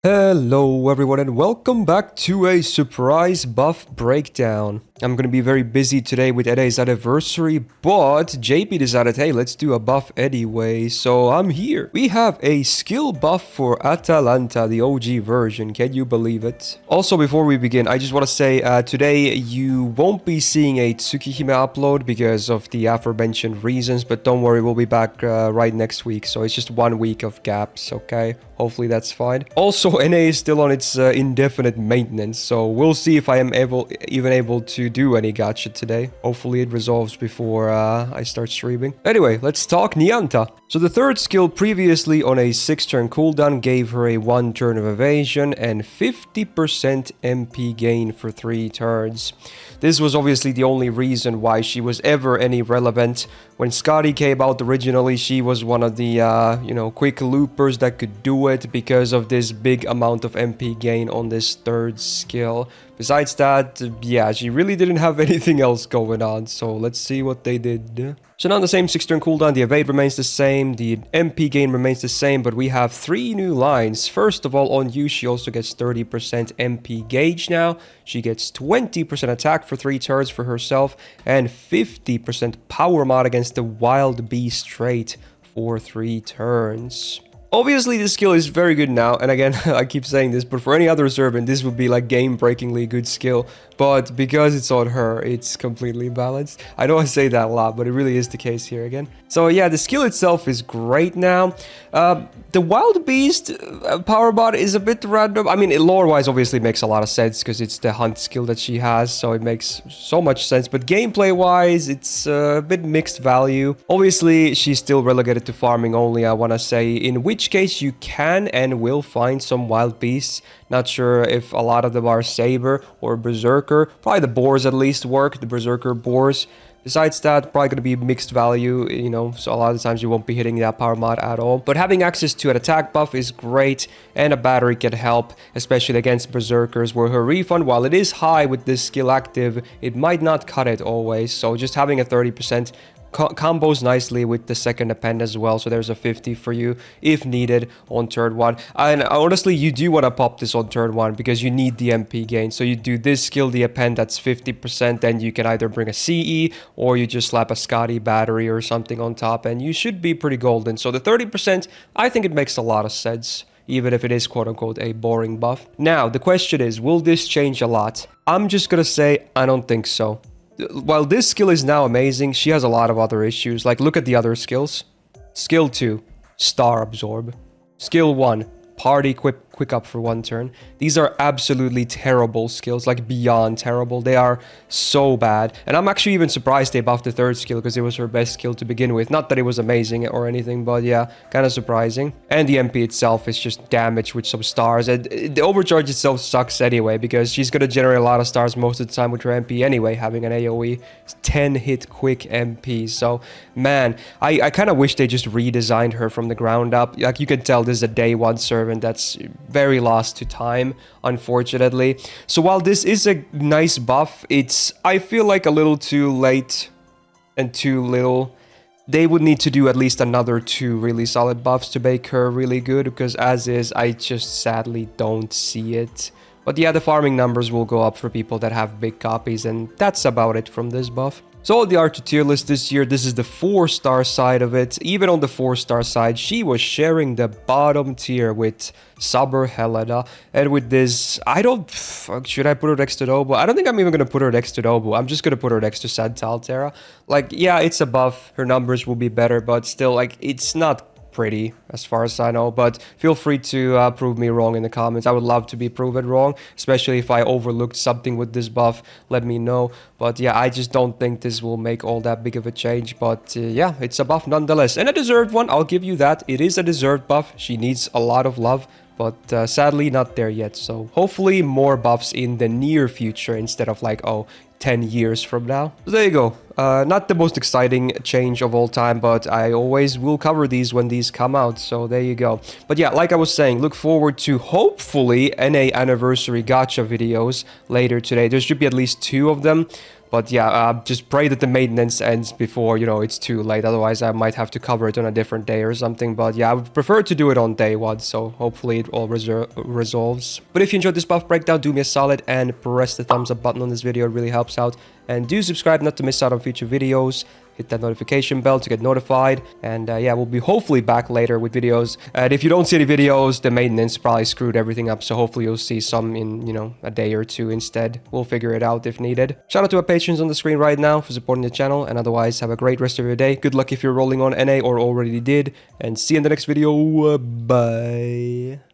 Hello everyone and welcome back to a surprise buff breakdown. I'm gonna be very busy today with Ede's anniversary, but JP decided, hey, let's do a buff anyway, so I'm here. We have a skill buff for Atalanta, the OG version, can you believe it? Also, before we begin, I just want to say today you won't be seeing a Tsukihime upload because of the aforementioned reasons, but don't worry, we'll be back right next week, so it's just 1 week of gaps, okay? Hopefully that's fine. Also, NA is still on its indefinite maintenance, so we'll see if I am even able to do any gacha today. Hopefully it resolves before I start streaming. Anyway, let's talk Nyanta. So the third skill previously on a 6-turn cooldown gave her a 1 turn of evasion and 50% MP gain for 3 turns. This was obviously the only reason why she was ever any relevant. When Scotty came out originally, she was one of the, quick loopers that could do it because of this big amount of MP gain on this third skill. Besides that, yeah, she really didn't have anything else going on, so let's see what they did. So now on the same 6-turn cooldown, the evade remains the same, the MP gain remains the same, but we have 3 new lines. First of all, on you, she also gets 30% MP gauge now. She gets 20% attack for 3 turns for herself, and 50% power mod against the wild beast trait for 3 turns. Obviously, this skill is very good now, and again, I keep saying this, but for any other servant, this would be like game-breakingly good skill, but because it's on her, it's completely balanced. I know I say that a lot, but it really is the case here again. So yeah, the skill itself is great now. The Wild Beast power bot is a bit random. I mean, lore-wise, obviously makes a lot of sense, because it's the hunt skill that she has, so it makes so much sense, but gameplay-wise, it's a bit mixed value. Obviously, she's still relegated to farming only, I want to say, in which case you can and will find some wild beasts. Not sure if a lot of them are saber or berserker. Probably the boars at least work, the berserker boars. Besides that, probably going to be mixed value, so a lot of the times you won't be hitting that power mod at all. But having access to an attack buff is great, and a battery can help, especially against berserkers, where her refund, while it is high with this skill active, it might not cut it always. So just having a 30% combos nicely with the second append as well, so there's a 50 for you if needed on turn 1. And honestly, you do want to pop this on turn 1 because you need the MP gain. So you do this skill, the append, that's 50%, then you can either bring a CE or you just slap a Scotty battery or something on top, and you should be pretty golden. So the 30%, I think it makes a lot of sense, even if it is quote-unquote a boring buff. Now, the question is, will this change a lot? I'm just gonna say, I don't think so. While this skill is now amazing, she has a lot of other issues. Like, look at the other skills. Skill 2, Star Absorb. Skill 1, Party Quick Up for 1 turn. These are absolutely terrible skills, like beyond terrible. They are so bad. And I'm actually even surprised they buffed the third skill because it was her best skill to begin with. Not that it was amazing or anything, but yeah, kind of surprising. And the MP itself is just damaged with some stars. And the overcharge itself sucks anyway because she's going to generate a lot of stars most of the time with her MP anyway, having an AoE. 10 hit quick MP. So, man, I kind of wish they just redesigned her from the ground up. Like, you can tell this is a day 1 servant that's very lost to time, unfortunately. So while this is a nice buff, it's, I feel like, a little too late and too little. They would need to do at least another 2 really solid buffs to make her really good, because as is, I just sadly don't see it. But yeah, the farming numbers will go up for people that have big copies, and that's about it from this buff. So on the R2 tier list this year, this is the 4-star side of it. Even on the 4-star side, she was sharing the bottom tier with Saber Helena. And with this, should I put her next to Nobu? I don't think I'm even going to put her next to Nobu. I'm just going to put her next to Santa Altera. Like, yeah, it's a buff. Her numbers will be better, but still, like, it's not pretty as far as I know, but feel free to prove me wrong in the comments. I would love to be proven wrong, especially if I overlooked something with this buff. Let me know. But yeah, I just don't think this will make all that big of a change, but yeah, it's a buff nonetheless, and a deserved one. I'll give you that. It is a deserved buff. She needs a lot of love, but sadly not there yet. So hopefully more buffs in the near future instead of like 10 years from now. So there you go. Not the most exciting change of all time, but I always will cover these when these come out, so there you go. But yeah, like I was saying, look forward to hopefully NA anniversary gacha videos later today. There should be at least 2 of them. But yeah, just pray that the maintenance ends before, you know, it's too late. Otherwise, I might have to cover it on a different day or something. But yeah, I would prefer to do it on day one. So hopefully it all resolves. But if you enjoyed this buff breakdown, do me a solid and press the thumbs up button on this video. It really helps out. And do subscribe not to miss out on future videos. Hit that notification bell to get notified. And yeah, we'll be hopefully back later with videos. And if you don't see any videos, the maintenance probably screwed everything up. So hopefully you'll see some in, you know, a day or two instead. We'll figure it out if needed. Shout out to our patrons on the screen right now for supporting the channel. And otherwise, have a great rest of your day. Good luck if you're rolling on NA or already did. And see you in the next video. Bye.